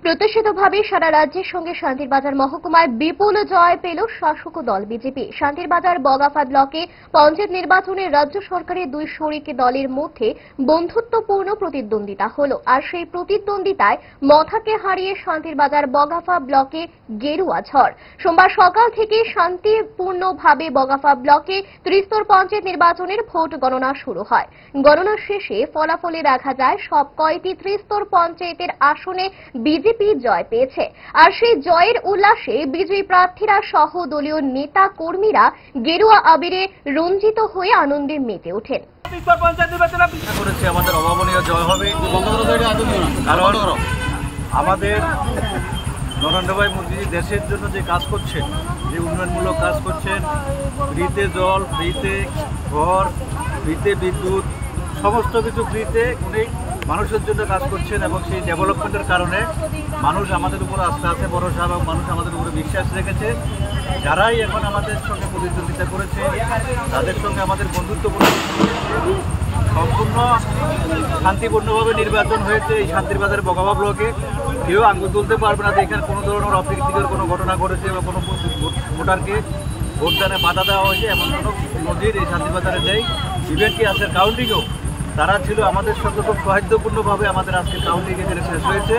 প্রত্যাশিতভাবে সারা রাজ্যের সঙ্গে শান্তিরবাজার মহকুমায় বিপুল জয় পেল শাসক দল বিজেপি। শান্তিরবাজার বগাফা ব্লকে পঞ্চায়েত নির্বাচনে রাজ্য সরকারের দুই শরিক দলের মধ্যে বন্ধুত্বপূর্ণ প্রতিদ্বন্দ্বিতা হল। আর সেই প্রতিদ্বন্দ্বিতায় মথাকে হারিয়ে শান্তিরবাজার বগাফা ব্লকে গেরুয়া ঝড়। সোমবার সকাল থেকে শান্তিপূর্ণভাবে বগাফা ব্লকে ত্রিস্তর পঞ্চায়েত নির্বাচনের ভোট গণনা শুরু হয়। গণনা শেষে ফলাফলে দেখা যায় সব কয়টি ত্রিস্তর পঞ্চায়েতের আসনে বিজেপি জয় পেয়েছে। আর সেই জয়ের উল্লাসে বিজয়ী প্রার্থীরা সহ দলীয় নেতা কর্মীরা গেরুয়া আবিরে রঞ্জিত হয়ে আনন্দে মেতে ওঠেন। আমাদের অভাবনীয় জয় হবে, কারণ আমাদের নরেন্দ্র ভাই মোদী দেশের জন্য যে কাজ করছেন, যে উন্নয়নমূলক কাজ করছেন, ফ্রিতে জল, ফ্রিতে ঘর, ফ্রিতে বিদ্যুৎ, সমস্ত কিছু ফ্রিতে উনি মানুষের জন্য কাজ করছেন এবং সেই ডেভেলপমেন্টের কারণে মানুষ আমাদের উপর আস্থা আছে, ভরসা, এবং মানুষ আমাদের উপরে বিশ্বাস রেখেছে। যারাই এখন আমাদের সঙ্গে প্রতিদ্বন্দ্বিতা করেছে তাদের সঙ্গে আমাদের বন্ধুত্বপূর্ণ সম্পূর্ণ শান্তিপূর্ণভাবে নির্বাচন হয়েছে। এই শান্তিরবাজার বগাফা ব্লকে কেউ আঙুল তুলতে পারবে না যে এখানে কোনো ধরনের অপ্রীতিকর কোনো ঘটনা ঘটেছে বা কোনো ভোটারকে ভোটদানে বাধা দেওয়া হয়েছে এমন কোনো নজির এই শান্তিরবাজারে নেই। ইভেন কি আজকের কাউন্টিংও তারা ছিল আমাদের সঙ্গে খুব সৌহার্দ্যপূর্ণভাবে আমাদের আজকের কাউন্টিং এখানে শেষ হয়েছে।